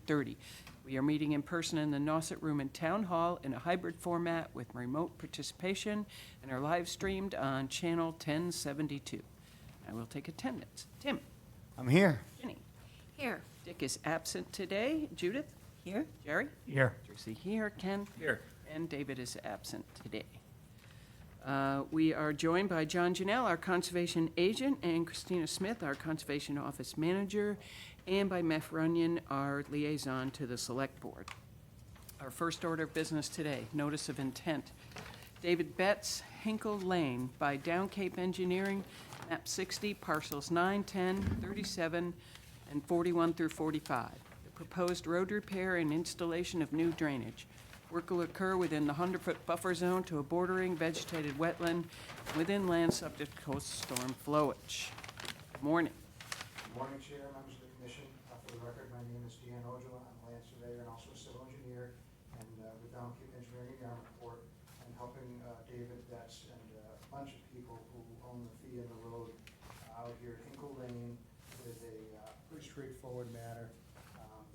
8:30. We are meeting in person in the Nauset Room in Town Hall in a hybrid format with remote participation and are live streamed on Channel 1072. I will take attendance. Tim? I'm here. Jenny? Here. Dick is absent today. Judith? Here. Jerry? Here. Tracy here. Ken? Here. And David is absent today. We are joined by John Janelle, our Conservation Agent, and Christina Smith, our Conservation Office Manager, and by Meph Runyon, our Liaison to the Select Board. Our first order of business today, Notice of Intent. David Betts, Hinkle Lane by Down Cape Engineering, map 60, parcels 9, 10, 37, and 41 through 45. The proposed road repair and installation of new drainage. Work will occur within the 100-foot buffer zone to a bordering vegetated wetland within land subject to coastal storm flowage. Good morning. Good morning, Chair, members of the Commission. For the record, my name is Dan Ojala. I'm a land surveyor and also a civil engineer, and with Down Cape Engineering and Yarmouthport, I'm helping David Betts and a bunch of people who own the fee in the road out here at Hinkle Lane with a pretty straightforward matter.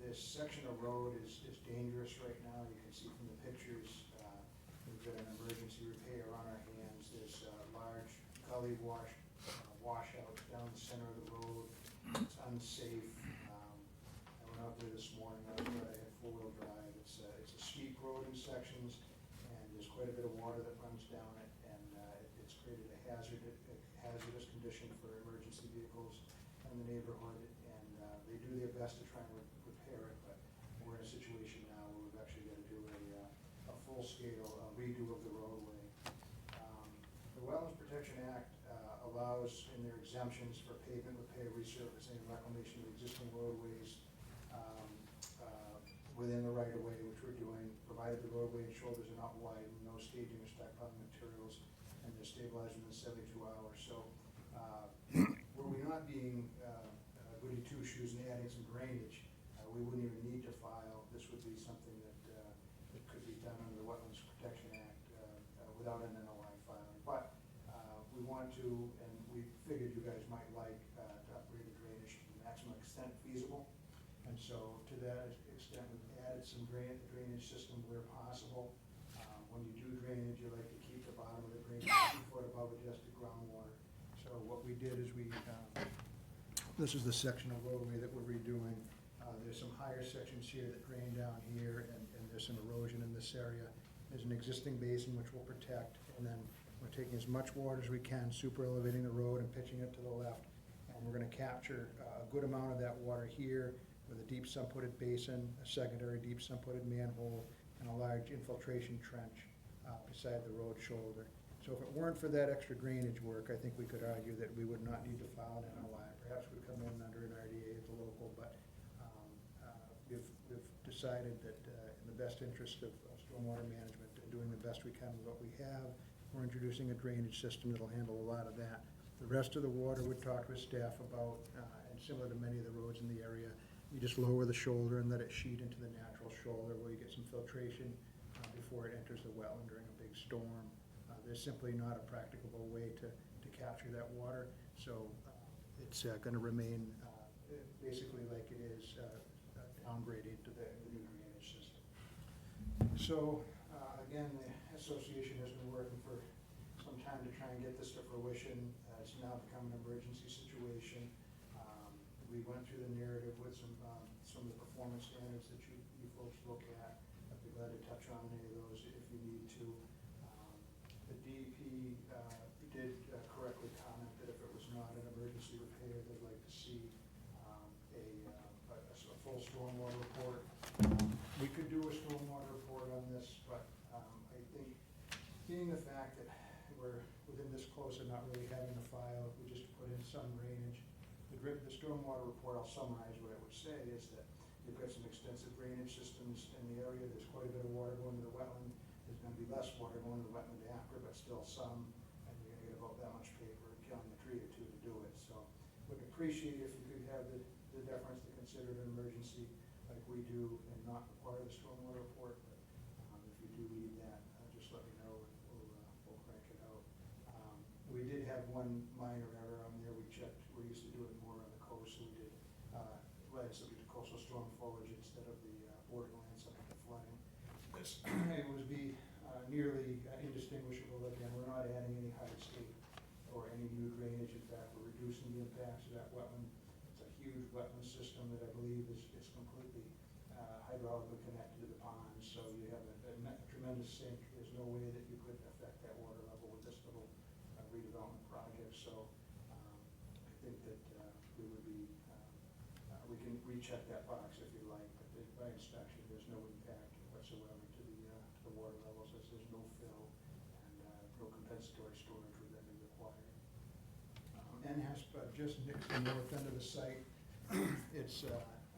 This section of road is dangerous right now. You can see from the pictures, we've got an emergency repair on our hands. There's a large gully washout down the center of the road. It's unsafe. I went out there this morning. I had four-wheel drive. It's a steep road in sections, and there's quite a bit of water that runs down it, and it's created a hazardous condition for emergency vehicles in the neighborhood, and they do their best to try and repair it, but we're in a situation now where we've actually got to do a full-scale redo of the roadway. The Wetlands Protection Act allows in their exemptions for pavement repair, resurfacing, and reclamation of existing roadways within the right-of-way, which we're doing, provided the roadway and shoulders are not widened, no staging or stockpiling materials, and they're stabilized within 72 hours. So were we not being goody two-shoes and adding some drainage, we wouldn't even need to file. This would be something that could be done under the Wetlands Protection Act without an NOI filing. But we want to, and we figured you guys might like to upgrade the drainage to the maximum extent feasible. And so to that extent, we've added some drainage system where possible. When you do drainage, you like to keep the bottom of the drainage 2 foot above adjusted groundwater. So what we did is this is the section of roadway that we're redoing. There's some higher sections here that drain down here, and there's some erosion in this area. There's an existing basin which we'll protect, and then we're taking as much water as we can, super elevating the road and pitching it to the left. And we're gonna capture a good amount of that water here with a deep sump-putted basin, a secondary deep sump-putted manhole, and a large infiltration trench beside the road shoulder. So if it weren't for that extra drainage work, I think we could argue that we would not need to file an NOI. Perhaps we'd come in under an RDA at the local, but we've decided that in the best interest of stormwater management and doing the best we can with what we have, we're introducing a drainage system that'll handle a lot of that. The rest of the water we've talked with staff about, and similar to many of the roads in the area, you just lower the shoulder and let it sheet into the natural shoulder where you get some filtration before it enters the wetland during a big storm. There's simply not a practicable way to capture that water, so it's going to remain basically like it is, downgraded to the new drainage system. So again, the association has been working for some time to try and get this to fruition. It's now become an emergency situation. We went through the narrative with some of the performance standards that you folks look at. I'd be glad to touch on any of those if you need to. The DEP did correctly comment that if it was not an emergency repair, they'd like to see a full stormwater report. We could do a stormwater report on this, but I think being the fact that we're within this close and not really having a file, we just put in some drainage. The stormwater report, I'll summarize what it would say, is that you've got some extensive drainage systems in the area. There's quite a bit of water going to the wetland. There's going to be less water going to the wetland after, but still some, and you're going to get about that much paper and killing a tree or two to do it. So would appreciate if you could have the deference to consider it an emergency like we do and not require the stormwater report. But if you do need that, just let me know and we'll crank it out. We did have one minor error on there. We checked, we're used to doing more on the coast, so we did land subject to coastal storm foliage instead instead of the borderline, some of the flooding. It would be nearly indistinguishable. Again, we're not adding any hardscape or any new drainage. In fact, we're reducing the impacts of that wetland. It's a huge wetland system that I believe is completely hydraulically connected to the pond, so you have a tremendous sink. There's no way that you could affect that water level with this little redevelopment project. So I think that we would be, we can recheck that box if you like, but by inspection, there's no impact whatsoever to the water levels, as there's no fill and no compensatory storage would then be required. NHASP just nicks the north end of the site. It's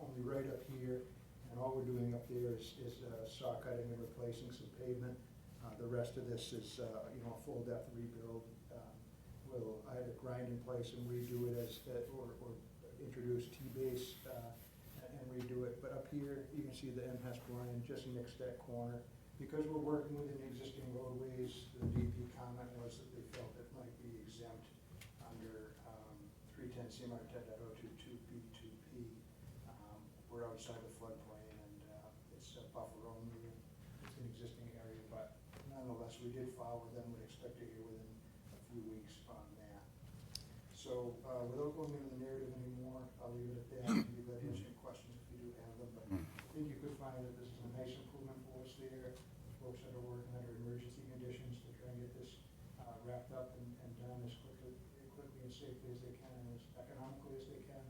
only right up here, and all we're doing up there is saw cutting and replacing some pavement. The rest of this is, you know, a full depth rebuild. We'll either grind in place and redo it or introduce T-base and redo it. But up here, you can see the NHASP line just next to that corner. Because we're working within existing roadways, the DP comment was that they felt it might be exempt under 310 CMR 10.022B2P. We're outside the floodplain, and it's a buffer only. It's an existing area, but nonetheless, we did file with them. We expect to hear within a few weeks on that. So without going into the narrative anymore, I'll leave it at that. You'd be glad to answer any questions if you do have them. But I think you could find that this is a nice improvement for us there. Folks that are working under emergency conditions to try and get this wrapped up and done as quickly and safely as they can and as economically as they can.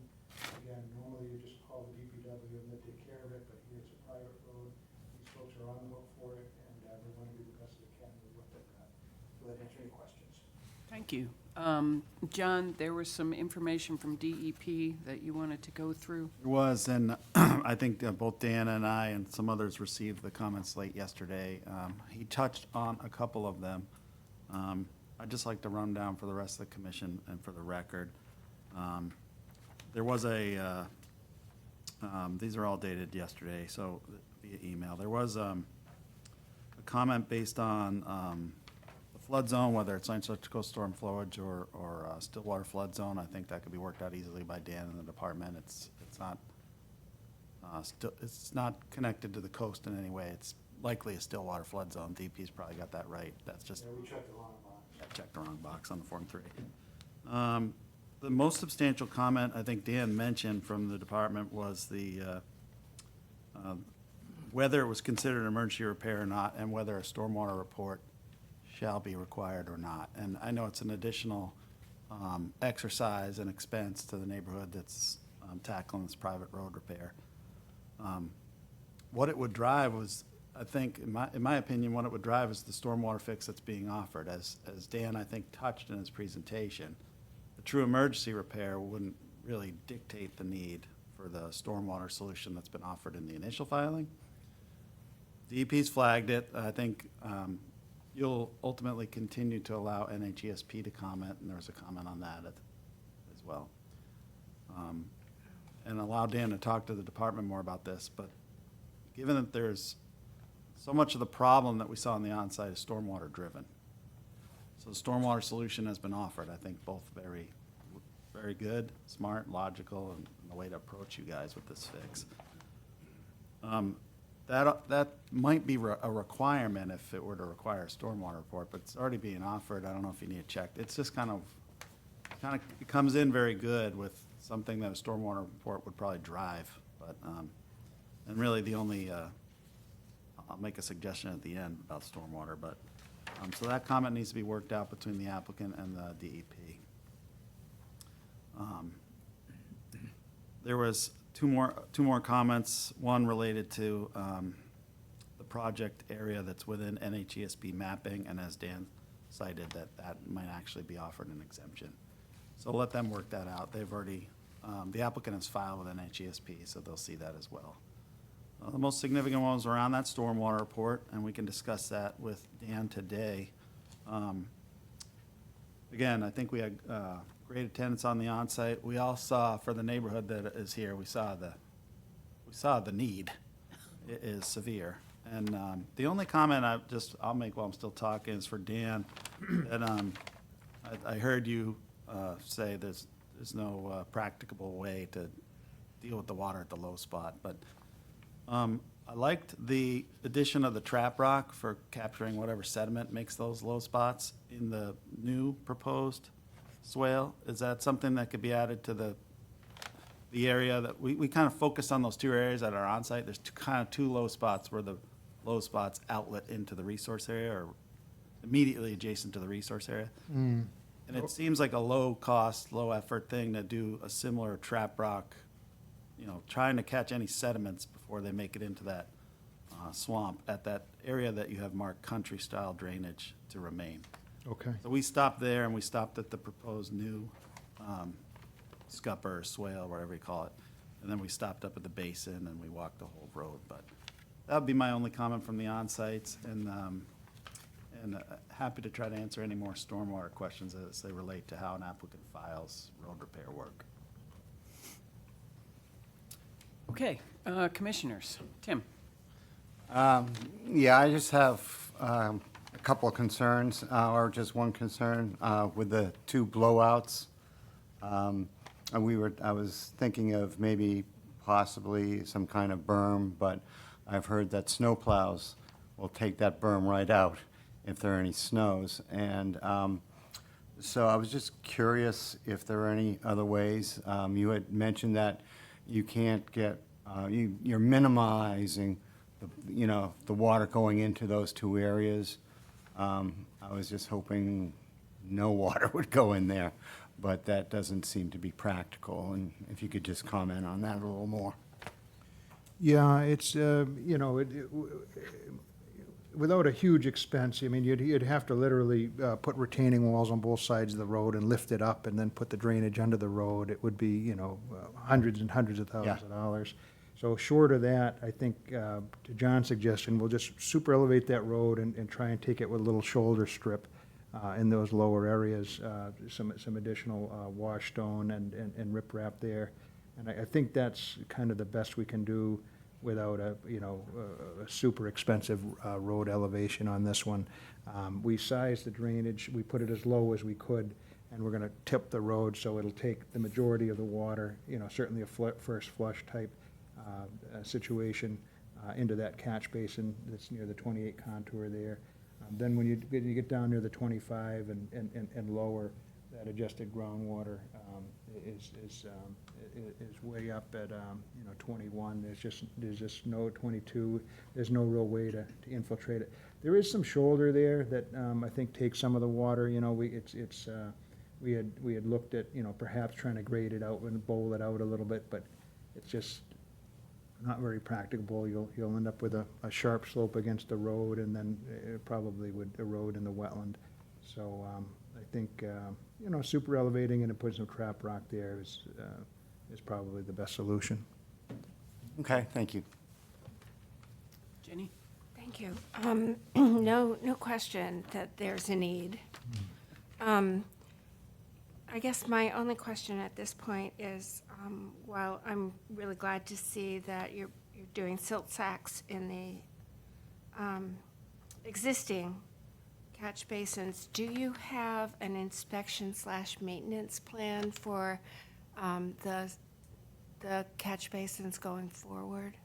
Again, normally you just call the DPW and they take care of it, but here it's a private road. These folks are on the hook for it, and they want to do the best they can with what they've got. Will that answer any questions? Thank you. John, there was some information from DEP that you wanted to go through. There was, and I think both Dan and I and some others received the comments late yesterday. He touched on a couple of them. I'd just like to run down for the rest of the commission and for the record. There was a, these are all dated yesterday, so via email. There was a comment based on the flood zone, whether it's St. Coast storm flowage or Stillwater flood zone. I think that could be worked out easily by Dan and the department. It's not connected to the coast in any way. It's likely a Stillwater flood zone. DP's probably got that right. That's just. Yeah, we checked the wrong box. I checked the wrong box on the Form 3. The most substantial comment I think Dan mentioned from the department was the whether it was considered an emergency repair or not, and whether a stormwater report shall be required or not. And I know it's an additional exercise and expense to the neighborhood that's tackling this private road repair. What it would drive was, I think, in my opinion, what it would drive is the stormwater fix that's being offered. As Dan, I think, touched in his presentation, the true emergency repair wouldn't really dictate the need for the stormwater solution that's been offered in the initial filing. DEP's flagged it. I think you'll ultimately continue to allow NHESP to comment, and there was a comment on that as well. And allow Dan to talk to the department more about this, but given that there's so much of the problem that we saw on the onsite is stormwater driven. So the stormwater solution has been offered, I think both very, very good, smart, logical, and the way to approach you guys with this fix. That might be a requirement if it were to require a stormwater report, but it's already being offered. I don't know if you need it checked. It's just it comes in very good with something that a stormwater report would probably drive. But and really the only I'll make a suggestion at the end about stormwater, but so that comment needs to be worked out between the applicant and the DEP. There was two more comments. One related to the project area that's within NHESP mapping, and as Dan cited, that might actually be offered an exemption. So let them work that out. They've already, the applicant has filed with NHESP, so they'll see that as well. The most significant ones around that stormwater report, and we can discuss that with Dan today. Again, I think we had great attendance on the onsite. We all saw, for the neighborhood that is here, we saw the need. It is severe. And the only comment I'll make while I'm still talking is for Dan, that I heard you say there's no practicable way to deal with the water at the low spot, but I liked the addition of the trap rock for capturing whatever sediment makes those low spots in the new proposed swale. Is that something that could be added to the area that, we kind of focused on those two areas that are on site? There's kind of two low spots where the low spots outlet into the resource area or immediately adjacent to the resource area. And it seems like a low-cost, low-effort thing to do a similar trap rock, trying to catch any sediments before they make it into that swamp at that area that you have marked country-style drainage to remain. Okay. So we stopped there, and we stopped at the proposed new scupper, swale, whatever you call it. And then we stopped up at the basin, and we walked the whole road. But that would be my only comment from the on-sites, and happy to try to answer any more stormwater questions as they relate to how an applicant files road repair work. Okay, commissioners. Tim? Yeah, I just have a couple of concerns, or just one concern with the two blowouts. And I was thinking of maybe possibly some kind of berm, but I've heard that snowplows will take that berm right out if there are any snows. And so I was just curious if there are any other ways. You had mentioned that you can't get, you're minimizing the water going into those two areas. I was just hoping no water would go in there, but that doesn't seem to be practical. And if you could just comment on that a little more. Yeah, it's, without a huge expense, I mean, you'd have to literally put retaining walls on both sides of the road and lift it up and then put the drainage under the road. It would be, hundreds and hundreds of thousands of dollars. So short of that, I think, to John's suggestion, we'll just super elevate that road and try and take it with a little shoulder strip in those lower areas, some additional wash stone and riprap there. And I think that's kind of the best we can do without a super expensive road elevation on this one. We sized the drainage, we put it as low as we could, and we're gonna tip the road so it'll take the majority of the water, certainly a first flush type situation into that catch basin that's near the 28 contour there. Then when you get down near the 25 and lower, that adjusted groundwater is way up at 21. There's just no 22. There's no real way to infiltrate it. There is some shoulder there that I think takes some of the water. We had looked at perhaps trying to grade it out and bowl it out a little bit, but it's just not very practicable. You'll end up with a sharp slope against the road, and then it probably would erode in the wetland. So I think super elevating it and putting some trap rock there is probably the best solution. Okay, thank you. Jenny? Thank you. No question that there's a need. I guess my only question at this point is, while I'm really glad to see that you're doing silt sacks in the existing catch basins, do you have an inspection/maintenance plan for the catch basins going forward?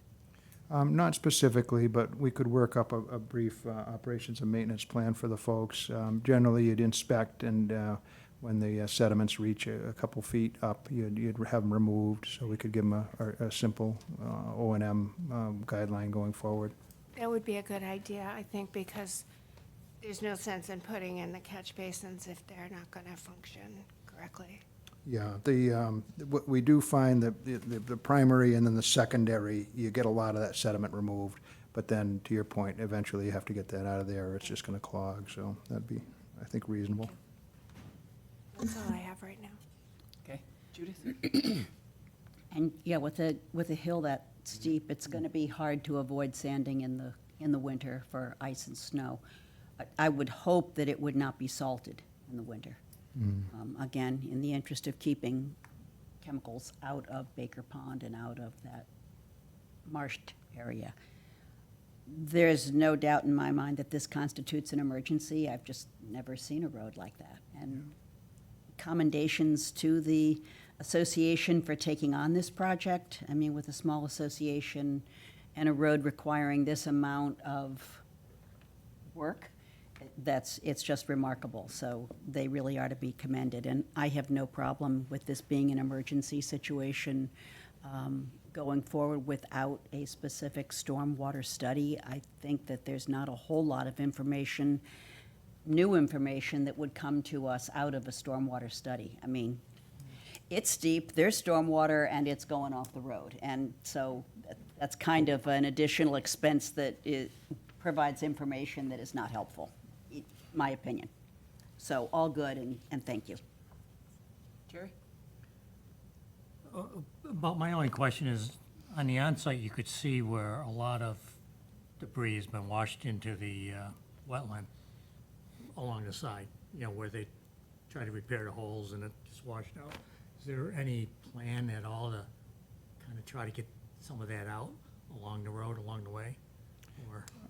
Not specifically, but we could work up a brief operations and maintenance plan for the folks. Generally, you'd inspect, and when the sediments reach a couple feet up, you'd have them removed, so we could give them a simple O&M guideline going forward. That would be a good idea, I think, because there's no sense in putting in the catch basins if they're not going to function correctly. Yeah, what we do find that the primary and then the secondary, you get a lot of that sediment removed, but then, to your point, eventually you have to get that out of there, or it's just going to clog, so that'd be, I think, reasonable. That's all I have right now. Okay. Judith? And, yeah, with a hill that steep, it's going to be hard to avoid sanding in the winter for ice and snow. I would hope that it would not be salted in the winter. Again, in the interest of keeping chemicals out of Baker Pond and out of that marshed area. There's no doubt in my mind that this constitutes an emergency. I've just never seen a road like that. And commendations to the association for taking on this project. I mean, with a small association and a road requiring this amount of work, it's just remarkable. So they really are to be commended. And I have no problem with this being an emergency situation going forward without a specific stormwater study. I think that there's not a whole lot of information, new information that would come to us out of a stormwater study. I mean, it's steep, there's stormwater, and it's going off the road. And so that's kind of an additional expense that provides information that is not helpful, in my opinion. So all good, and thank you. Jerry? About my only question is, on the onsite, you could see where a lot of debris has been washed into the wetland along the side, you know, where they try to repair the holes and it just washed out. Is there any plan at all to kind of try to get some of that out along the road, along the way?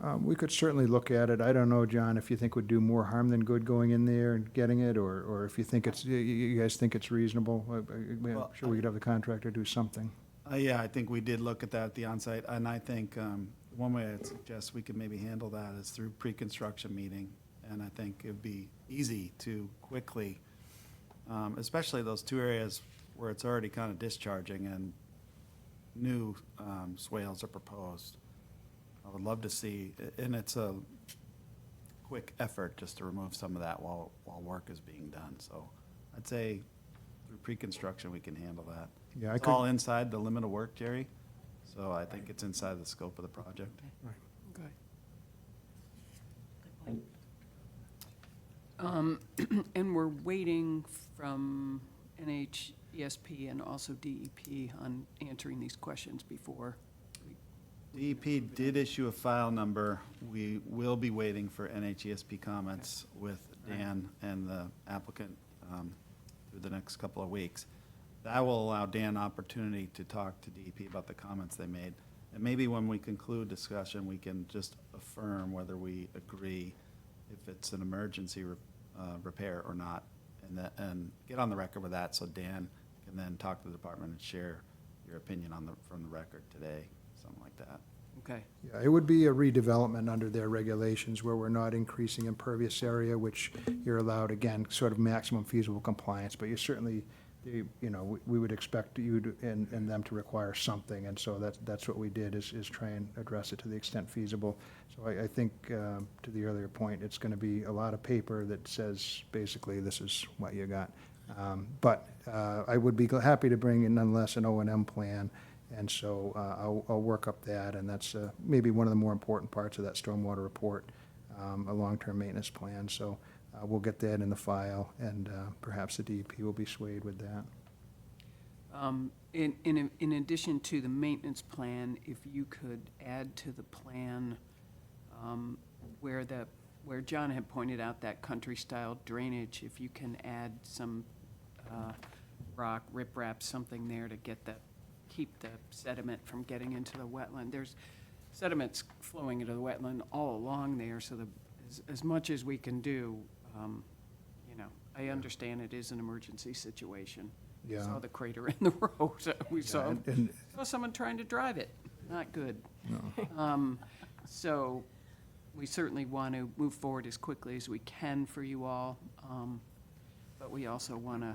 Or, We could certainly look at it. I don't know, John, if you think would do more harm than good going in there and getting it, or if you think it's, you guys think it's reasonable. I'm Well, sure we could have the contractor do something. Yeah, I think we did look at that at the onsite, and I think one way I'd suggest we could maybe handle that is through pre-construction meeting. And I think it'd be easy to quickly, especially those two areas where it's already kind of discharging and new swales are proposed. I would love to see, and it's a quick effort just to remove some of that while work is being done. So I'd say through pre-construction, we can handle that. Yeah, I It's could- all inside the limit of work, Jerry, so I think it's inside the scope of the project. Okay. And we're waiting from NHESP and also DEP on answering these questions before. DEP did issue a file number. We will be waiting for NHESP comments with Dan and the applicant through the next couple of weeks. That will allow Dan opportunity to talk to DEP about the comments they made. And maybe when we conclude discussion, we can just affirm whether we agree if it's an emergency repair or not, and get on the record with that, so Dan can then talk to the department and share your opinion from the record today, something like that. Okay. Yeah, it would be a redevelopment under their regulations where we're not increasing impervious area, which you're allowed, again, sort of maximum feasible compliance, but you certainly, you know, we would expect you to, and them to require something, and so that's what we did, is try and address it to the extent feasible. So I think, to the earlier point, it's gonna be a lot of paper that says, basically, this is what you got. But I would be happy to bring in nonetheless an O&M plan, and so I'll work up that, and that's maybe one of the more important parts of that stormwater report, a long-term maintenance plan. So we'll get that in the file, and perhaps the DEP will be swayed with that. In addition to the maintenance plan, if you could add to the plan where John had pointed out that country-style drainage, if you can add some rock, riprap, something there to keep the sediment from getting into the wetland. There's sediments flowing into the wetland all along there, so as much as we can do, you know, I understand it is an emergency situation. We Yeah. saw the crater in the road. We saw And someone trying to drive it. Not good. So we certainly want to move forward as quickly as we can for you all. But we also want to,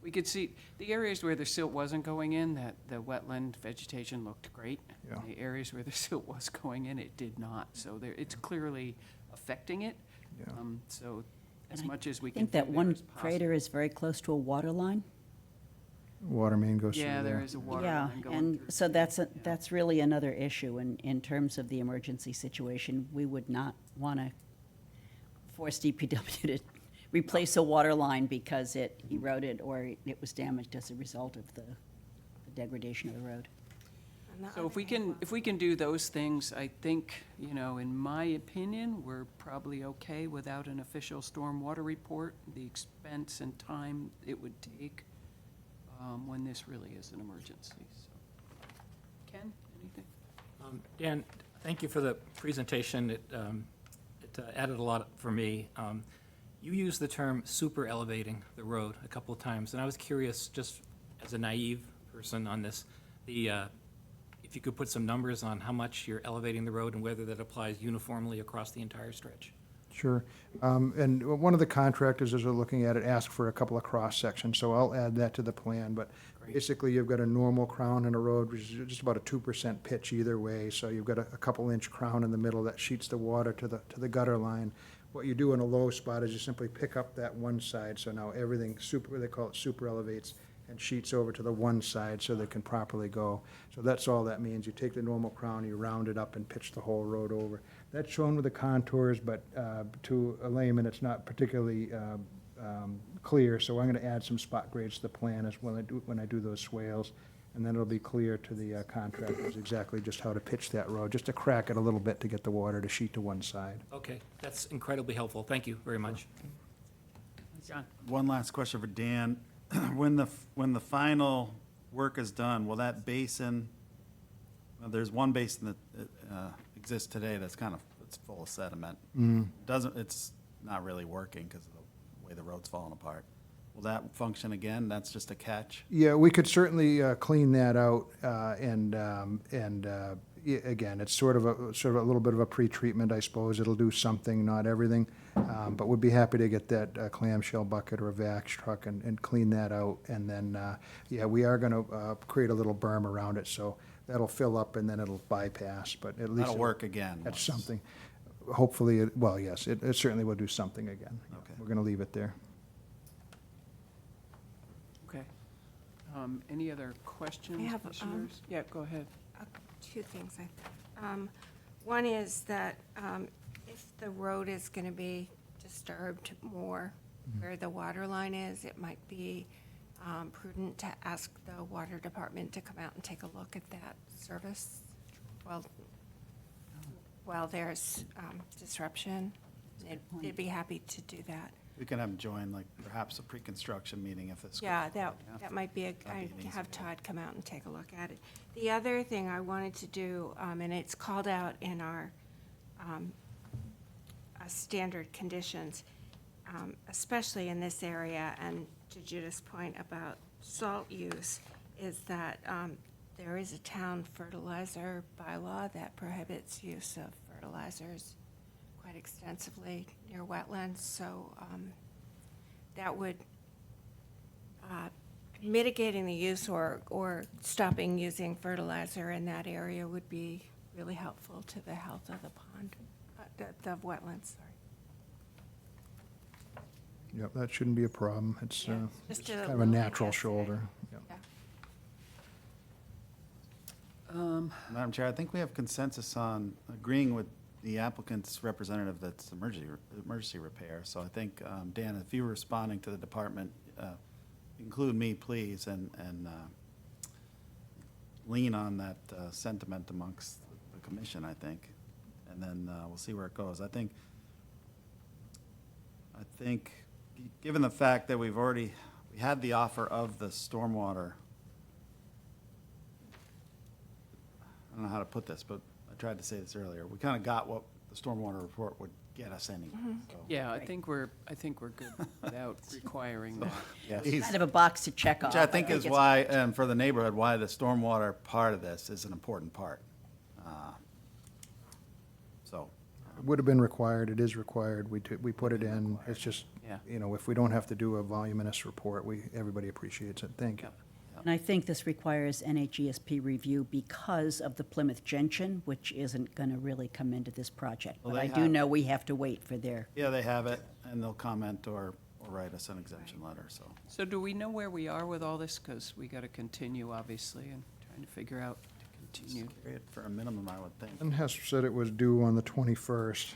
we could see, the areas where the silt wasn't going in, that the wetland vegetation looked great. Yeah. The areas where the silt was going in, it did not. So it's clearly affecting it. Yeah. So as And I much as we I can think do that there one is possible. crater is very close to a water line. water main goes through Yeah, there. there is a water Yeah, line going and through. so that's really another issue in terms of the emergency situation. We would not want to force DPW to replace a water line because it eroded or it was damaged as a result of the degradation of the road. On the So other if we hand, can do those things, I think, you know, in my opinion, we're probably okay without an official stormwater report, the expense and time it would take when this really is an emergency. So, Ken, anything? Dan, thank you for the presentation. It added a lot for me. You used the term super elevating the road a couple of times, and I was curious, just as a naive person on this, if if you could put some numbers on how much you're elevating the road and whether that applies uniformly across the entire stretch. Sure. And one of the contractors, as we're looking at it, asked for a couple of cross-sections, so I'll add that to the plan. But basically, you've got a normal crown in a road, which is just about a 2% pitch either way. So you've got a couple-inch crown in the middle that sheets the water to the gutter line. What you do in a low spot is you simply pick up that one side, so now everything they call it super elevates and sheets over to the one side so they can properly go. So that's all that means. You take the normal crown, you round it up and pitch the whole road over. That's shown with the contours, but to a layman, it's not particularly clear, so I'm gonna add some spot grades to the plan as when I do those swales, and then it'll be clear to the contractors exactly just how to pitch that road, just to crack it a little bit to get the water to sheet to one side. Okay, that's incredibly helpful. Thank you very much. John? One last question for Dan. When the final work is done, will that basin, well, there's one basin that exists today that's it's full of sediment. It's not really working because of the way the road's falling apart. Will that function again? That's just a catch? Yeah, we could certainly clean that out, again, it's sort of a little bit of a pre-treatment, I suppose. It'll do something, not everything, but we'd be happy to get that clamshell bucket or a vac truck and clean that out. And then, yeah, we are gonna create a little berm around it, so that'll fill up and then it'll bypass, but at least. That'll work again. That's once. something. Hopefully, well, yes, it certainly will do something again. Okay. We're gonna leave it there. Okay. Any other questions, I have, commissioners? Yeah, go ahead. Two things, I think. One is that if the road is going to be disturbed more where the water line is, it might be prudent to ask the water department to come out and take a look at that service while there's disruption. They'd be happy to do that. We can have them join, like, perhaps a pre-construction meeting if it's. Yeah, that might be That'd be an easy have way. Todd come out and take a look at it. The other thing I wanted to do, and it's called out in our standard conditions, especially in this area, and to Judith's point about salt use, is that there is a town fertilizer bylaw that prohibits use of fertilizers quite extensively near wetlands, so that would, mitigating the use or stopping using fertilizer in that area would be really helpful to the health of the pond, the wetlands, sorry. Yep, that shouldn't be a problem. It's Yeah, it's just a kind of a little natural adjustment. shoulder. Yep. Yeah. Madam Chair, I think we have consensus on agreeing with the applicant's representative that's emergency repair. So I think, Dan, if you were responding to the department, include me, please, and lean on that sentiment amongst the commission, I think. And then we'll see where it goes. I think, given the fact that we had the offer of the stormwater, I don't know how to put this, but I tried to say this earlier. We kind of got what the stormwater report would get us anyway. So, Yeah, I think we're good without requiring that. yes. Kind of a box to check off. Which I think is it's- why, and for the neighborhood, why the stormwater part of this is an important part. So, It would have been required, it is required, we put it in, it's just, Yeah. you know, if we don't have to do a voluminous report, everybody appreciates it, thank you. And I think this requires NHESP review because of the Plymouth Gentian, which isn't going to really come into this project. Well, But they I do have- know we have to wait for their, yeah, they have it, and they'll comment or write us an exemption letter, so. So do we know where we are with all this? Because we got to continue, obviously, and trying to figure out to continue. Carry it for a minimum, I would think. And Hess said it was due on the 21st.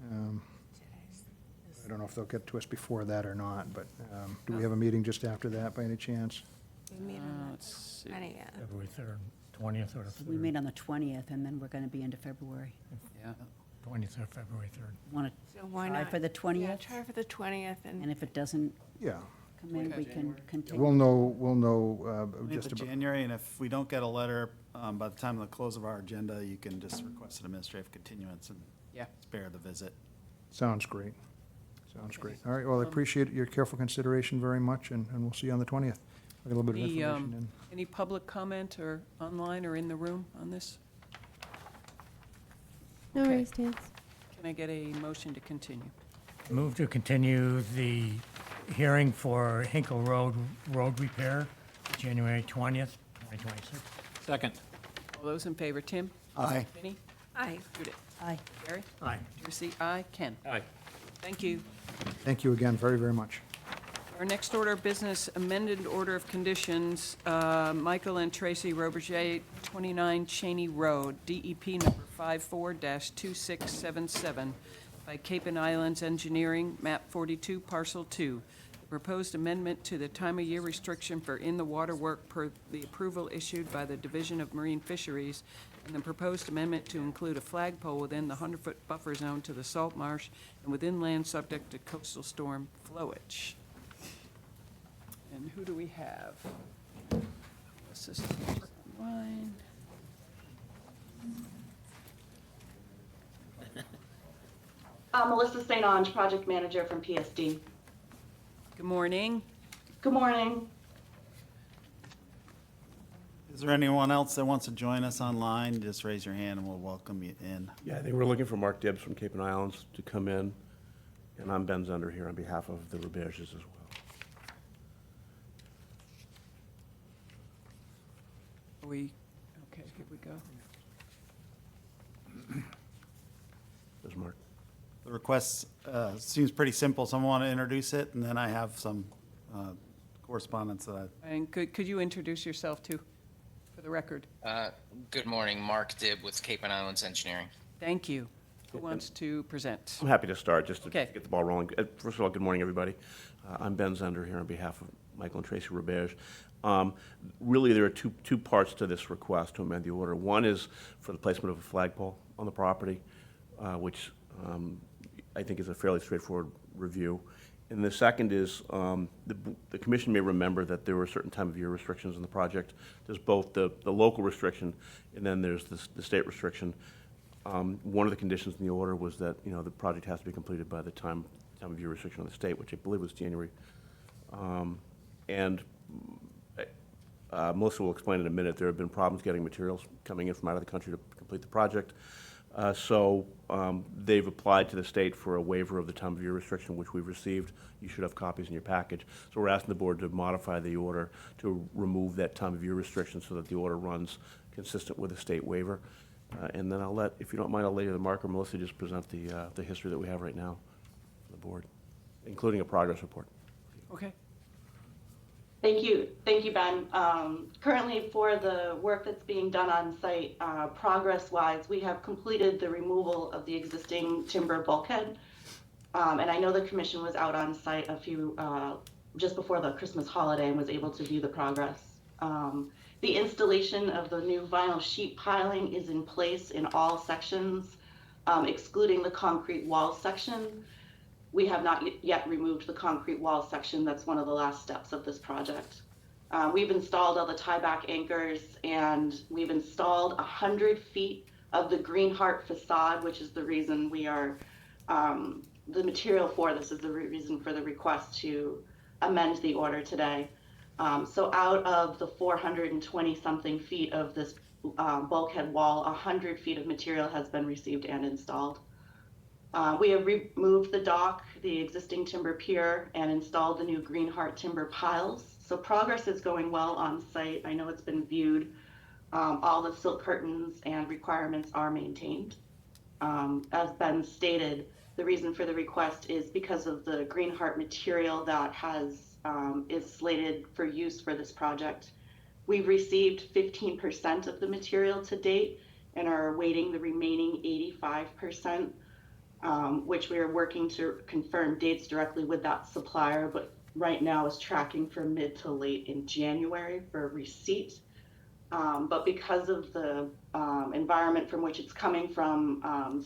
Today's- I don't know if they'll get to us before that or not, but do we have a meeting just after that by any chance? We meet on Let's see. the February 3rd, 20th or the we 3rd? meet on the 20th, and then we're going to be into February. Yeah. 20th or February 3rd. Want So why to try not? for the Yeah, 20th? try for the 20th, And and if it doesn't Yeah, come in, we can continue. we'll know Just just about, January, and if we don't get a letter by the time of the close of our agenda, you can just request an administrative continuance and Yeah. spare the visit. sounds great. Sounds Okay. great. All right, well, I appreciate your careful consideration very much, and we'll see you on the 20th. a little bit of The, information in. Any public comment or online or in the room on this? No Okay. worries, Dan. Can I get a motion to continue? Move to continue the hearing for Hinkle Road road repair, January 20th, 2026. Second. All those in favor, Tim? Aye. Vinnie? Aye. Judith? Aye. Gary? Aye. Josie? Aye. Ken? Aye. Thank you. Thank you again very, very much. Our next order of business, amended order of conditions, Michael and Tracy Roberget, 29 Cheney Road, DEP number 54-2677, by Cape and Islands Engineering, map 42, parcel 2. The proposed amendment to the time of year restriction for in-the-water work per the approval issued by the Division of Marine Fisheries, and the proposed amendment to include a flagpole within the 100-foot buffer zone to the salt marsh and within land subject to coastal storm flowage. And who do we have? Assistant online. Melissa St. Ange, project manager from PSD. Good morning. Good morning. Is there anyone else that wants to join us online? Just raise your hand and we'll welcome you in. Yeah, they were looking for Mark Dibbs from Cape and Islands to come in, and I'm Ben Zunder here on behalf of the Roberges as well. Are we, okay, here we go. There's Mark. The request seems pretty simple. Someone want to introduce it, and then I have some correspondence that I... And could you introduce yourself too, for the record? Good morning, Mark Dibb with Cape and Islands Engineering. Thank you. Who wants to present? I'm happy to start, just to Okay. get the ball rolling. First of all, good morning, everybody. I'm Ben Zunder here on behalf of Michael and Tracy Roberge. Really, there are two parts to this request to amend the order. One is for the placement of a flagpole on the property, which I think is a fairly straightforward review. And the second is, the commission may remember that there were certain time of year restrictions in the project. There's both the local restriction and then there's the state restriction. One of the conditions in the order was that, the project has to be completed by the time of year restriction on the state, which I believe was January. And Melissa will explain in a minute, there have been problems getting materials coming in from out of the country to complete the project. So they've applied to the state for a waiver of the time of year restriction, which we've received. You should have copies in your package. So we're asking the board to modify the order to remove that time of year restriction so that the order runs consistent with the state waiver. And then if you don't mind, I'll let either Mark or Melissa just present the history that we have right now for the board, including a progress report. Okay. Thank you, Ben. Currently, for the work that's being done on site, progress-wise, we have completed the removal of the existing timber bulkhead. And I know the commission was out on site just before the Christmas holiday and was able to view the progress. The installation of the new vinyl sheet piling is in place in all sections, excluding the concrete wall section. We have not yet removed the concrete wall section. That's one of the last steps of this project. We've installed all the tie-back anchors, and we've installed 100 feet of the Greenheart facade, which is the reason we are, the material for this is the reason for the request to amend the order today. So out of the 420-something feet of this bulkhead wall, 100 feet of material has been received and installed. We have removed the dock, the existing timber pier, and installed the new Greenheart timber piles. So progress is going well on site. I know it's been viewed. All the silt curtains and requirements are maintained. As Ben stated, the reason for the request is because of the Greenheart material that is slated for use for this project. We've received 15% of the material to date and are awaiting the remaining 85%. Which we are working to confirm dates directly with that supplier, but right now is tracking for mid to late in January for receipt. But because of the environment from which it's coming from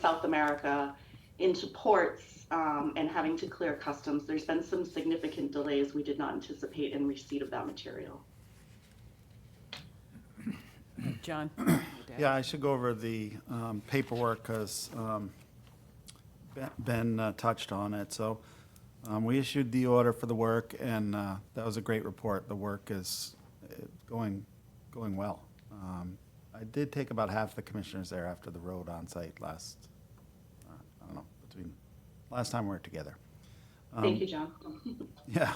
South America into ports and having to clear customs, there's been some significant delays we did not anticipate in receipt of that material. John? Yeah, I should go over the paperwork because Ben touched on it. So We issued the order for the work, and that was a great report. The work is going well. I did take about half the commissioners there after the road on site last, I don't know, between last time we were together. Thank you, John. Yeah.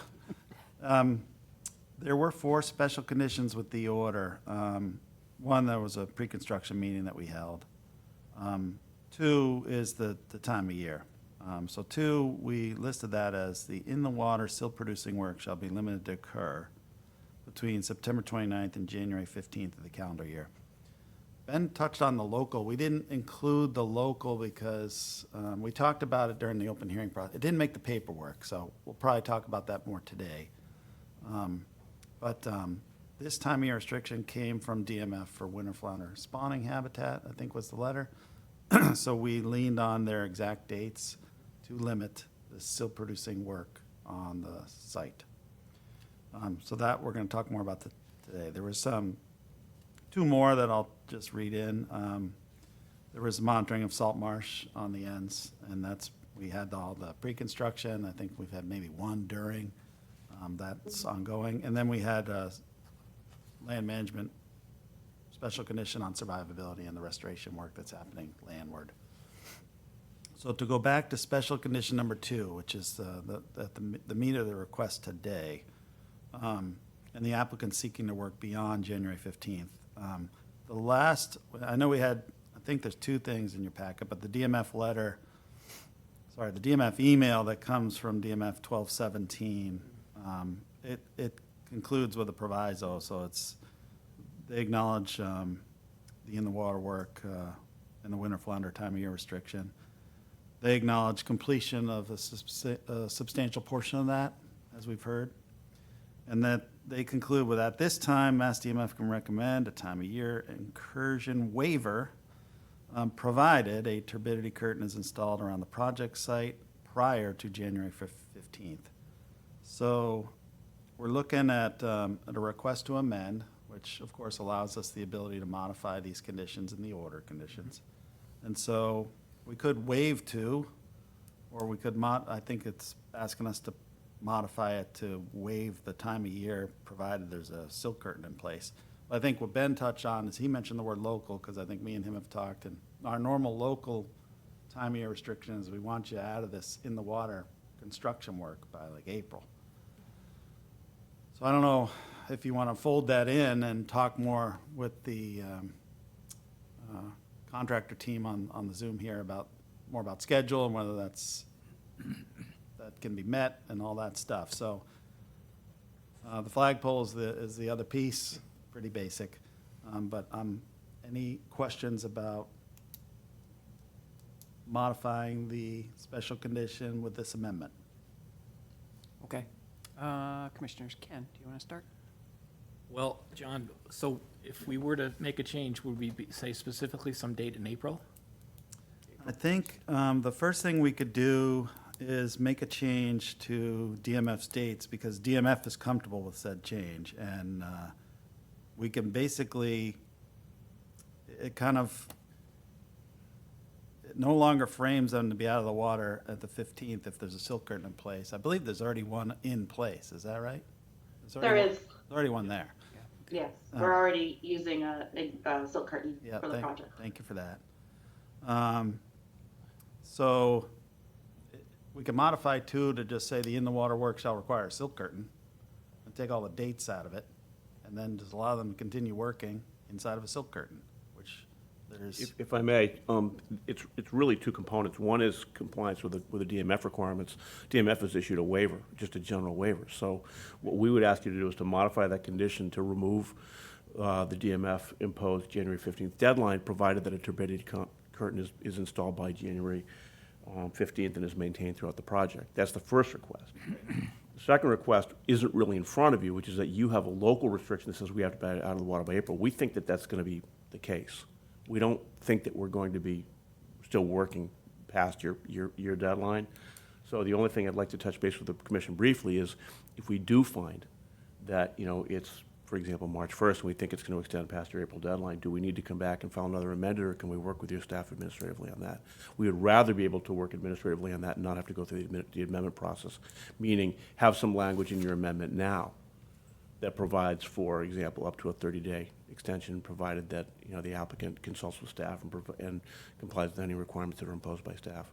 There were 4 special conditions with the order. One, there was a pre-construction meeting that we held. 2 is the time of year. So 2, we listed that as the in-the-water silt-producing work shall be limited to occur between September 29th and January 15th of the calendar year. Ben touched on the local. We didn't include the local because we talked about it during the open hearing process. It didn't make the paperwork, so we'll probably talk about that more today. But this time of year restriction came from DMF for winter flounder spawning habitat, I think was the letter. So we leaned on their exact dates to limit the silt-producing work on the site. So that we're going to talk more about today. There was 2 more that I'll just read in. There was monitoring of salt marsh on the ends, and we had all the pre-construction. I think we've had maybe 1 during. That's ongoing. And then we had land management special condition on survivability and the restoration work that's happening landward. So to go back to special condition number 2, which is the meat of the request today, and the applicant seeking to work beyond January 15th. I know we had, I think there's 2 things in your packet, but the DMF letter, the DMF email that comes from DMF 1217, it concludes with a proviso, so they acknowledge the in-the-water work and the winter flounder time of year restriction. They acknowledge completion of a substantial portion of that, as we've heard, and that they conclude with, at this time, Mass DMF can recommend a time of year incursion waiver, provided a turbidity curtain is installed around the project site prior to January 15th. So we're looking at a request to amend, which of course allows us the ability to modify these conditions in the order conditions. And so we could waive 2, or we could I think it's asking us to modify it to waive the time of year, provided there's a silt curtain in place. But I think what Ben touched on is he mentioned the word local, because I think me and him have talked, and our normal local time of year restriction is we want you out of this in the water construction work by like April. So I don't know if you want to fold that in and talk more with the contractor team on the Zoom here more about schedule and whether that can be met and all that stuff. So the flagpole is the other piece, pretty basic. But any questions about modifying the special condition with this amendment? Okay. Commissioners, Ken, do you want to start? Well, John, so if we were to make a change, would we say specifically some date in April? I think the first thing we could do is make a change to DMF's dates, because DMF is comfortable with said change, and we can basically, it no longer frames them to be out of the water at the 15th if there's a silt curtain in place. I believe there's already one in place, is that right? There is. There's already one there. Yes, we're already using a silk curtain Yeah, for the project. thank you for that. So we can modify 2 to just say the in-the-water work shall require a silk curtain and take all the dates out of it, and then just allow them to continue working inside of a silk curtain, which there's. If I may, it's really 2 components. One is compliance with the DMF requirements. DMF has issued a waiver, just a general waiver. So what we would ask you to do is to modify that condition to remove the DMF imposed January 15th deadline, provided that a turbidity curtain is installed by January 15th and is maintained throughout the project. That's the first request. The second request isn't really in front of you, which is that you have a local restriction that says we have to be out of the water by April. We think that that's going to be the case. We don't think that we're going to be still working past your deadline. So the only thing I'd like to touch base with the commission briefly is if we do find that, it's for example, March 1st, and we think it's going to extend past your April deadline, do we need to come back and file another amendment, or can we work with your staff administratively on that? We would rather be able to work administratively on that and not have to go through the amendment process, meaning have some language in your amendment now that provides, for example, up to a 30-day extension, provided that, you know, the applicant consults with staff and complies with any requirements that are imposed by staff,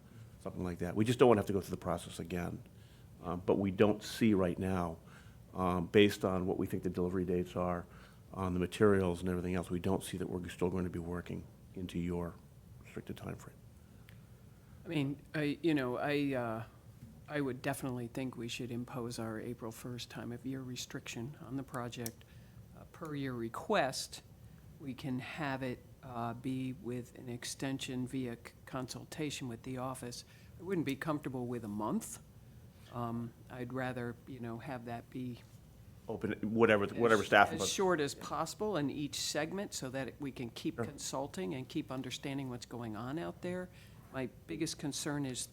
something like that. We just don't want to have to go through the process again. But we don't see right now, based on what we think the delivery dates are, on the materials and everything else, we don't see that we're still going to be working into your restricted timeframe. I mean, I would definitely think we should impose our April 1st time of year restriction on the project. Per your request, we can have it be with an extension via consultation with the office. I wouldn't be comfortable with a month. I'd rather, have that be Open, whatever staff. as short as possible in each segment so that we can keep consulting and keep understanding what's going on out there. My biggest concern is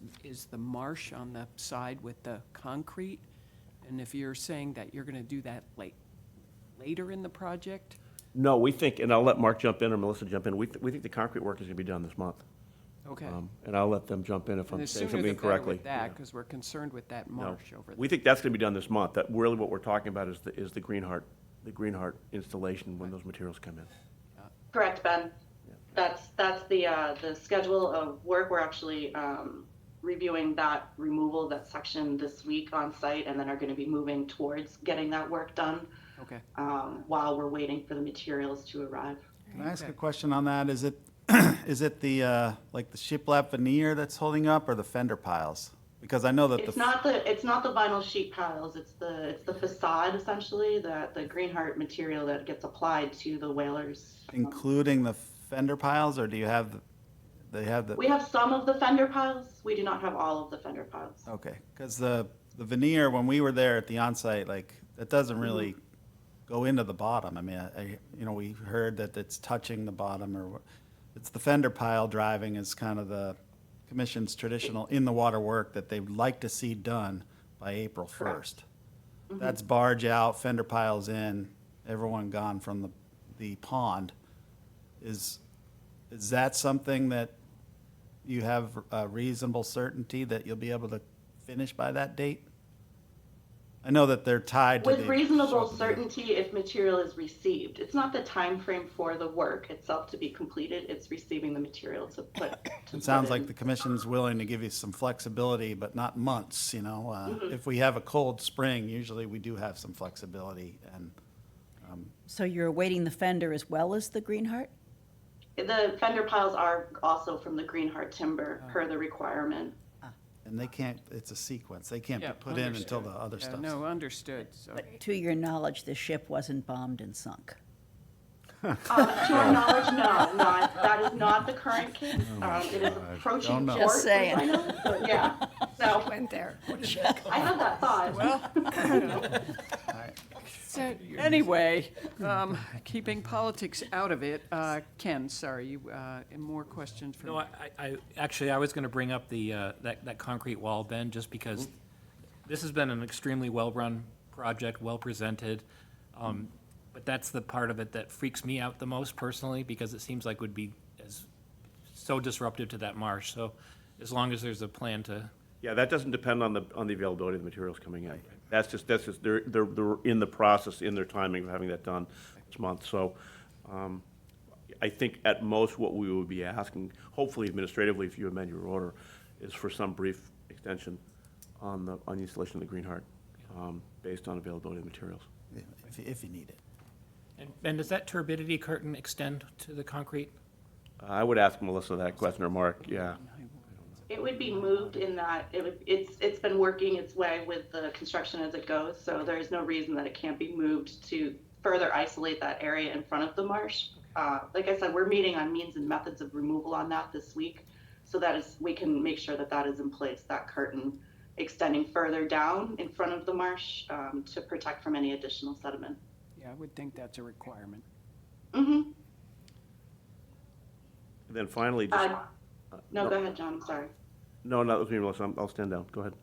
the marsh on the side with the concrete. And if you're saying that you're gonna do that later in the project, No, we think, and I'll let Mark jump in or Melissa jump in, we think the concrete work is going to be done this month. okay. And I'll let them jump in if And I'm the saying sooner the something better incorrectly. with that, because we're concerned with that No. marsh over there. We think that's going to be done this month. That really what we're talking about is the Greenheart installation when those materials come in. Correct, Ben. That's the schedule of work. We're actually reviewing that removal, that section this week on site, and then are going to be moving towards getting that work done Okay. while we're waiting for the materials to arrive. Can I ask a Okay. question on that? Is it, is it the, like the shiplap veneer that's holding up or the fender piles? Because I know that It's not the vinyl sheet piles. It's the facade essentially, the Greenheart material that gets applied to the Whalers. including the fender piles, or do you have, they have the? We have some of the fender piles. We do not have all of the fender piles. Okay, because the veneer, when we were there at the onsite, like, that doesn't really go into the bottom. I mean, we heard that it's touching the bottom, or it's the fender pile driving is kind of the commission's traditional in-the-water work that they'd like to see done by April 1st. That's barge out, fender piles in, everyone gone from the pond. Is that something that you have a reasonable certainty that you'll be able to finish by that date? I know that they're tied to the. With reasonable certainty if material is received. It's not the time frame for the work itself to be completed, it's receiving the material to put. It sounds like the commission's willing to give you some flexibility, but not months, If we have a cold spring, usually we do have some flexibility, and So you're awaiting the fender as well as the Greenheart? The fender piles are also from the Greenheart timber per the requirement. they can't, it's a sequence. They can't be Yeah, put in until the understood. other Yeah, stuff's. no, understood, so. But to your knowledge, the ship wasn't bombed and sunk. To our knowledge, no, that is not the current case. It is approaching Don't know. port, Just saying. as I know, but yeah. So, Went there. I had that thought. So, Anyway, keeping politics out of it, Ken, sorry, you, and more questions from. No, I was going to bring up that concrete wall, Ben, just because this has been an extremely well-run project, well-presented. But that's the part of it that freaks me out the most personally, because it seems like would be so disruptive to that marsh. So as long as there's a plan to, Yeah, that doesn't depend on the availability of the materials coming in. That's just, they're in the process, in their timing of having that done this month. So, I think at most what we would be asking, hopefully administratively, if you amend your order, is for some brief extension on the installation of the Greenheart, based on availability of materials. If you need it. and does that turbidity curtain extend to the concrete? I would ask Melissa that question, or Mark, yeah. It would be moved in that it's been working its way with the construction as it goes, so there's no reason that it can't be moved to further isolate that area in front of the marsh. Like I said, we're meeting on means and methods of removal on that this week, so we can make sure that is in place, that curtain extending further down in front of the marsh to protect from any additional sediment. Yeah, I would think that's a requirement. Mm-hmm. And then finally, just, No, go ahead, John, I'm sorry. no, not with me, Melissa, I'll stand down, go ahead.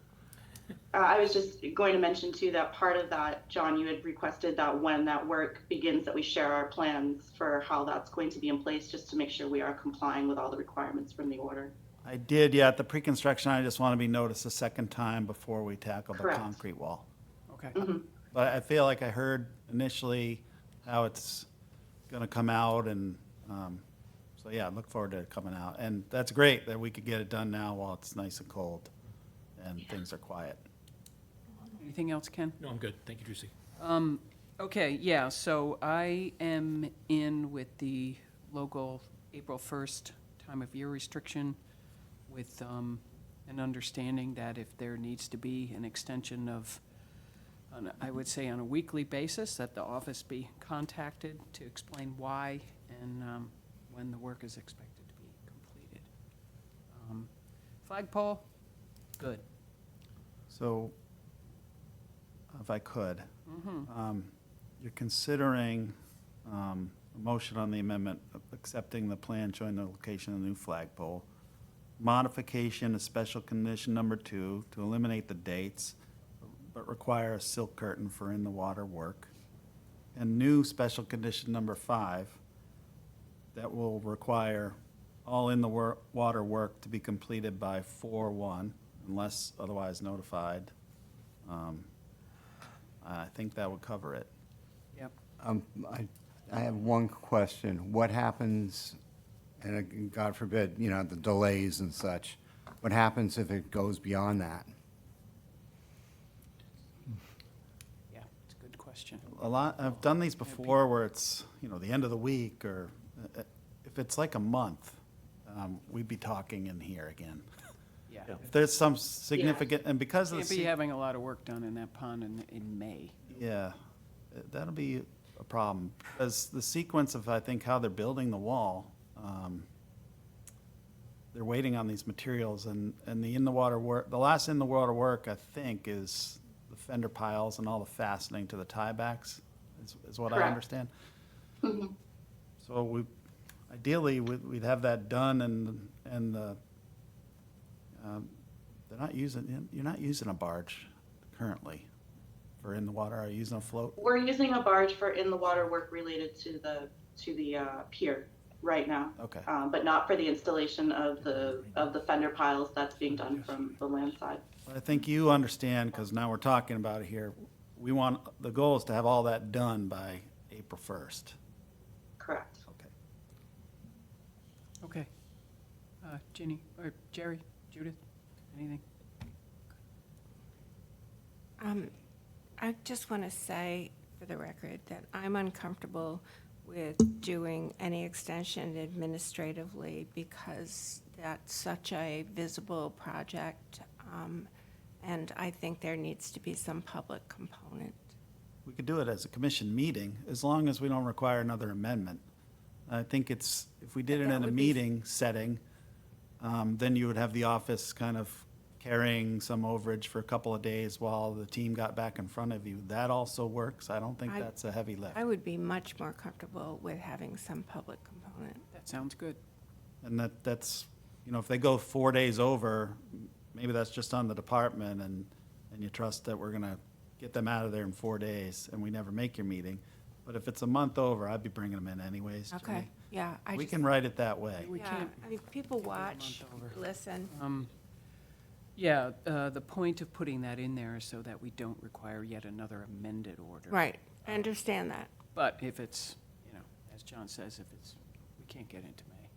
I was just going to mention too, that part of that, John, you had requested that when that work begins, that we share our plans for how that's going to be in place, just to make sure we are complying with all the requirements from the order. I did, yeah, at the pre-construction, I just want to be noticed a second time before we tackle the Correct. concrete wall. Okay. But I feel like I heard initially how it's gonna come out, and, so yeah, I look forward to it coming out. And that's great that we could get it done now while it's nice and cold and things are quiet. Anything else, Ken? No, I'm good. Thank you, Tracy. Okay, yeah, so I am in with the local April 1st time of year restriction with an understanding that if there needs to be an extension of, I would say on a weekly basis, that the office be contacted to explain why and when the work is expected to be completed. Flagpole, good. So, if I could, you're considering a motion on the amendment of accepting the plan showing the location of the new flagpole, modification of special condition number 2 to eliminate the dates, but require a silk curtain for in-the-water work, and new special condition number 5 that will require all in-the-water work to be completed by 4/1 unless otherwise notified. I think that would cover it. Yep. I have one question. What happens, and God forbid, you know, the delays and such, what happens if it goes beyond that? Yeah, it's a good question. I've done these before where it's, you know, the end of the week, or if it's like a month, we'd be talking in here again. Yeah. If there's some significant, and because of Can't the, be having a lot of work done in that pond in May. yeah, that'll be a problem. Because the sequence of, I think, how they're building the wall, they're waiting on these materials, and the in-the-water work, the last in-the-water work, I think, is the fender piles and all the fastening to the tiebacks, is what I Correct. understand. So ideally, we'd have that done, and the, you're not using a barge currently for in the water, are you using a float? We're using a barge for in-the-water work related to the pier right now. Okay. But not for the installation of the fender piles. That's being done from the land side. I think you understand, because now we're talking about it here, the goal is to have all that done by April 1st. Correct. Okay. Okay. Ginny, or Jerry, Judith, anything? I just want to say, for the record, that I'm uncomfortable with doing any extension administratively because that's such a visible project, and I think there needs to be some public component. We could do it as a commission meeting, as long as we don't require another amendment. I think if we did it That in a would be- meeting setting, then you would have the office kind of carrying some overage for a couple of days while the team got back in front of you. That also works. I don't think I- that's a heavy lift. I would be much more comfortable with having some public component. That sounds good. And that's, you know, if they go 4 days over, maybe that's just on the department, and you trust that we're gonna get them out of there in 4 days, and we never make your meeting. But if it's a month over, I'd be bringing them in anyways, Jenny. Okay, yeah. We can write it that way. We Yeah, can't, I mean, people watch, month over. listen. yeah, the point of putting that in there is so that we don't require yet another amended order. Right, I understand that. But if it's, you know, as John says, we can't get into May,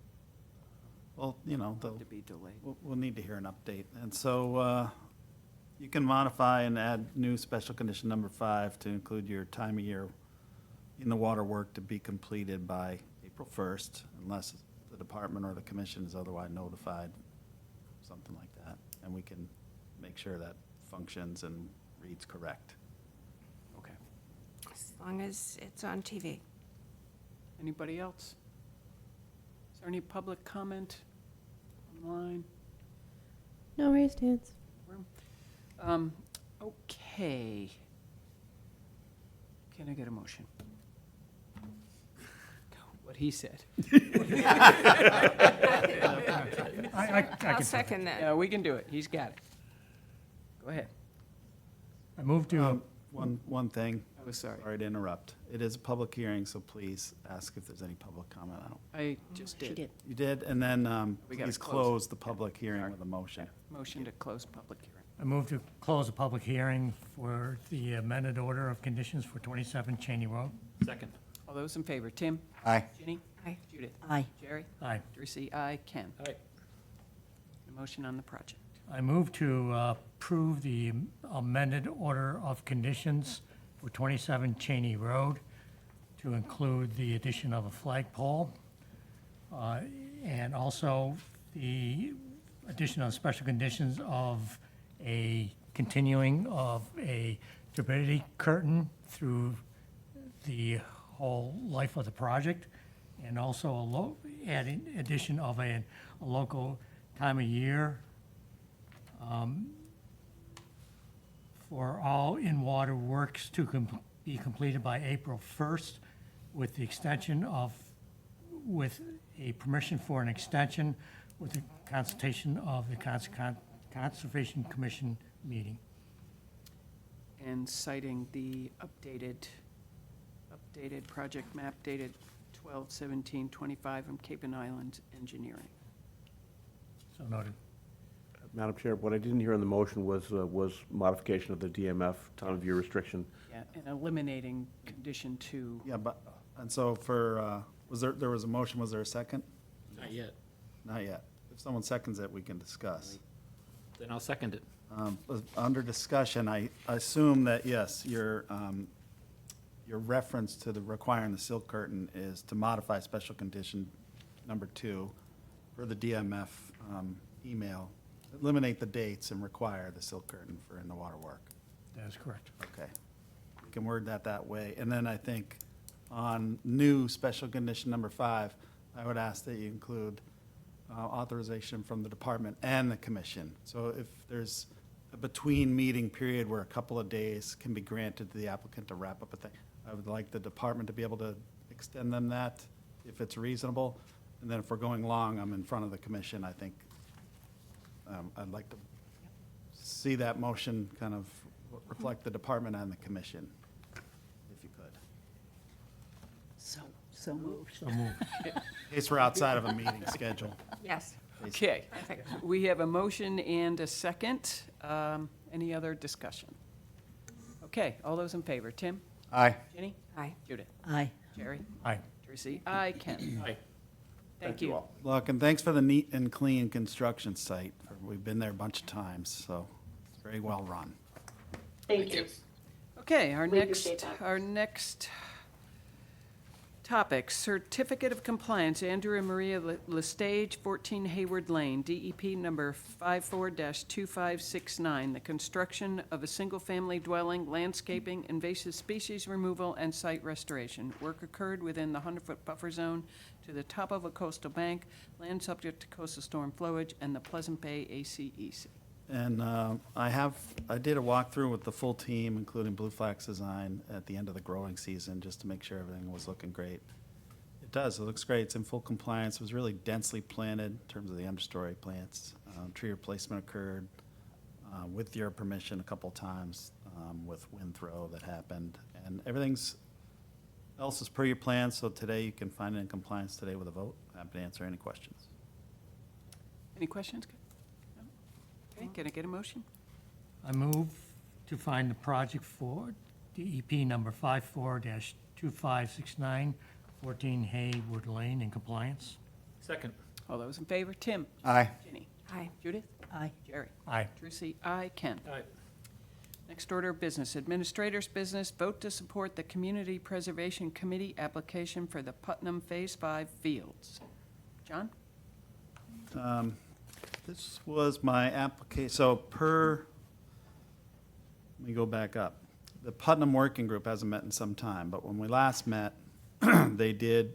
Well, you know, to be delayed. we'll need to hear an update. And so you can modify and add new special condition number 5 to include your time of year in the water work to be completed by April 1st, unless the department or the commission is otherwise notified, something like that. And we can make sure that functions and reads correct. Okay. As long as it's on TV. Anybody else? Is there any public comment online? No raised hands. Okay. Can I get a motion? What he said. I I'll can, second that. Yeah, we can do it. He's got it. Go ahead. I move to, One thing. Oh, sorry. Sorry to interrupt. It is a public hearing, so please ask if there's any public comment. I don't. I just She did. did. You did, and then We gotta please close it. close the public hearing with a motion. Motion to close public hearing. I move to close the public hearing for the amended order of conditions for 27 Cheney Road. Second. All those in favor, Tim? Aye. Ginny? Aye. Judith? Aye. Jerry? Aye. Tracy? Aye. Ken? Aye. A motion on the project. I move to approve the amended order of conditions for 27 Cheney Road to include the addition of a flagpole, and also the addition of special conditions of a continuing of a turbidity curtain through the whole life of the project, and also adding addition of a local time of year for all in-water works to be completed by April 1st with the extension of, with a permission for an extension with the consultation of the Conservation Commission meeting. And citing the updated project map dated 12/17/25 from Cape and Islands Engineering. So noted. Madam Chair, what I didn't hear in the motion was modification of the DMF time of year restriction. Yeah, and eliminating condition 2. Yeah, but, and so for, there was a motion, was there a second? Not yet. Not yet. If someone seconds it, we can discuss. Then I'll second it. Under discussion, I assume that, yes, your reference to the requiring the silk curtain is to modify special condition number 2 for the DMF email, eliminate the dates and require the silk curtain for in-the-water work. That is correct. Okay. We can word that way. And then I think on new special condition number 5, I would ask that you include authorization from the department and the commission. So if there's a between meeting period where a couple of days can be granted to the applicant to wrap up a thing, I would like the department to be able to extend them that if it's reasonable. And then if we're going long, I'm in front of the commission, I think I'd like to see that motion kind of reflect the department and the commission, if you could. So moved. So moved. In case we're outside of a meeting schedule. Yes. Okay, Perfect. we have a motion and a second. Any other discussion? Okay, all those in favor, Tim? Aye. Ginny? Aye. Judith? Aye. Jerry? Aye. Tracy? Aye. Ken? Aye. Thank you. all. Look, and thanks for the neat and clean construction site. We've been there a bunch of times, so it's very well run. Thank you. Okay, We appreciate that. our next topic, Certificate of Compliance, Andrew and Maria Lestage, 14 Hayward Lane, DEP number 54-2569, the construction of a single-family dwelling, landscaping, invasive species removal, and site restoration. Work occurred within the 100-foot buffer zone to the top of a coastal bank, land subject to coastal storm flowage, and the Pleasant Bay ACEC. And I did a walkthrough with the full team, including Blue Flax Design, at the end of the growing season, just to make sure everything was looking great. It does, it looks great, it's in full compliance, it was really densely planted in terms of the understory plants. Tree replacement occurred with your permission a couple times with wind throw that happened. And everything's else is per your plan, so today you can find it in compliance today with a vote. Happy to answer any questions. Any questions? No? Okay, can I get a motion? I move to find the project for DEP number 54-2569, 14 Haywood Lane in compliance. Second. All those in favor, Tim? Aye. Ginny? Aye. Judith? Aye. Jerry? Aye. Tracy? Aye. Ken? Aye. Next order of business, Administrator's Business, vote to support the Community Preservation Committee application for the Putnam Phase 5 fields. John? This was my application, let me go back up. The Putnam Working Group hasn't met in some time, but when we last met, they did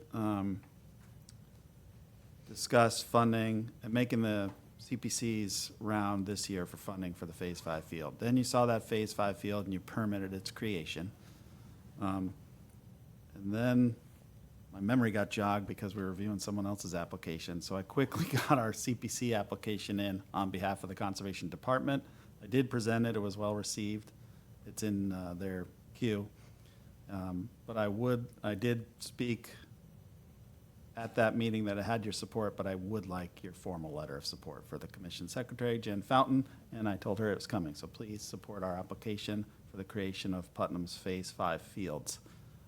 discuss funding and making the CPC's round this year for funding for the Phase 5 field. Then you saw that Phase 5 field and you permitted its creation. And then my memory got jogged because we were reviewing someone else's application, so I quickly got our CPC application in on behalf of the Conservation Department. I did present it, it was well received. it's in their queue. But I did speak at that meeting that I had your support, but I would like your formal letter of support for the commission secretary, Jen Fountain, and I told her it was coming. So please support our application for the creation of Putnam's Phase 5 fields.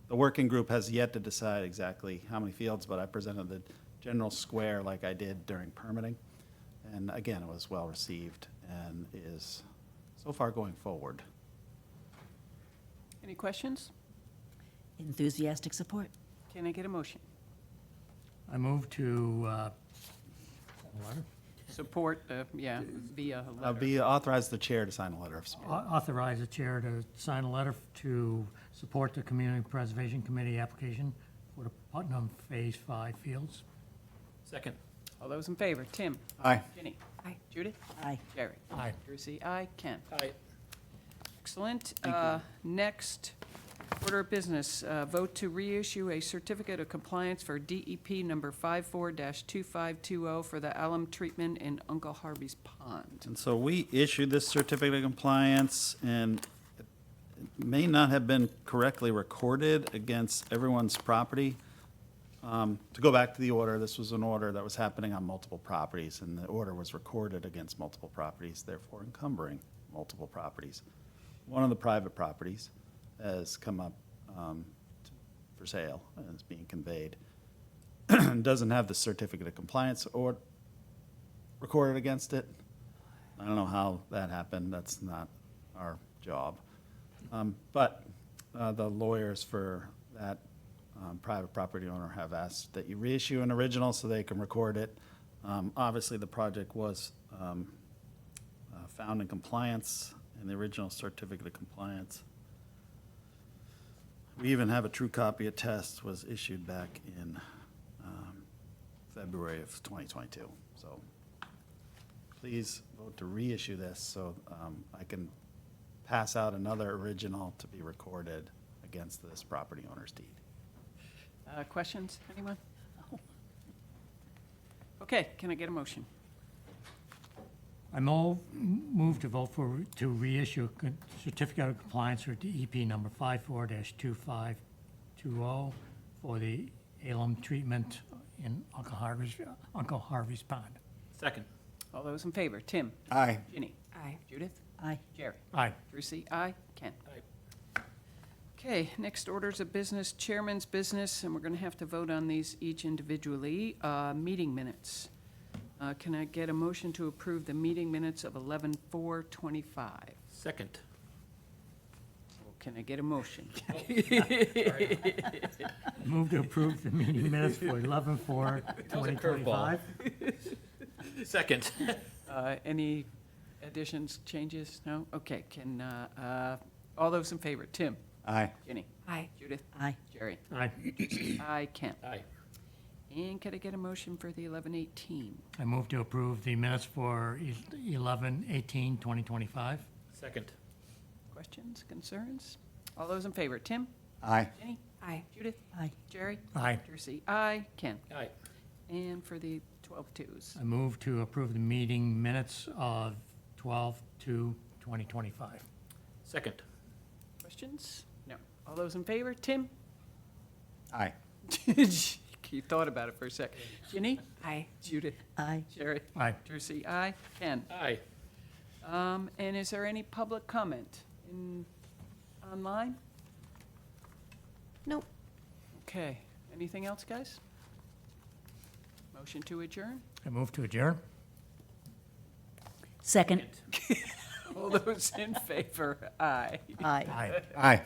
The working group has yet to decide exactly how many fields, but I presented the general square like I did during permitting. And again, it was well received and is so far going forward. Any questions? Enthusiastic support. Can I get a motion? I move to, letter? Support, via I'll letter. be authorized the chair to sign a letter of support. Authorize the chair to sign a letter to support the Community Preservation Committee application for the Putnam Phase 5 fields. Second. All those in favor? Tim? Aye. Ginny? Aye. Judith? Aye. Jerry? Aye. Brucey, aye. Ken? Aye. Excellent. Next, order of business, vote to reissue a certificate of compliance for DEP number 54-2520 for the alum treatment in Uncle Harvey's Pond. And so we issued this certificate of compliance, and it may not have been correctly recorded against everyone's property. To go back to the order, this was an order that was happening on multiple properties, and the order was recorded against multiple properties, therefore encumbering multiple properties. One of the private properties has come up for sale and is being conveyed. Doesn't have the certificate of compliance or recorded against it. I don't know how that happened. That's not our job. But the lawyers for that private property owner have asked that you reissue an original so they can record it. Obviously, the project was found in compliance in the original certificate of compliance. We even have a true copy attest was issued back in February of 2022. So please vote to reissue this so I can pass out another original to be recorded against this property owner's deed. Questions, anyone? Okay, can I get a motion? I move to vote to reissue a certificate of compliance for DEP number 54-2520 for the alum treatment in Uncle Harvey's Pond. Second. All those in favor? Tim? Aye. Ginny? Aye. Judith? Aye. Jerry? Aye. Brucey, aye. Ken? Aye. Okay, next orders of business, chairman's business, and we're going to have to vote on these each individually. Meeting minutes. Can I get a motion to approve the meeting minutes of 11/4/25? Second. Can I get a motion? Move to approve the meeting minutes for 11/4/2025. Second. Any additions, changes? No? Okay, all those in favor? Tim? Aye. Ginny? Aye. Judith? Aye. Jerry? Aye. Aye. Ken? Aye. And can I get a motion for the 11/18? I move to approve the minutes for 11/18/2025. Second. Questions, concerns? All those in favor? Tim? Aye. Jenny? Aye. Judith? Aye. Jerry? Aye. Brucey? Aye. Ken? Aye. And for the 12/2s? I move to approve the meeting minutes of 12/2/2025. Second. Questions? No. All those in favor? Tim? Aye. You thought about it for a sec. Ginny? Aye. Judith? Aye. Jerry? Aye. Brucey? Aye. Ken? Aye. And is there any public comment online? Nope. Okay. Anything else, guys? Motion to adjourn? I move to adjourn. Second. All those in favor? Aye. Aye. Aye. Aye.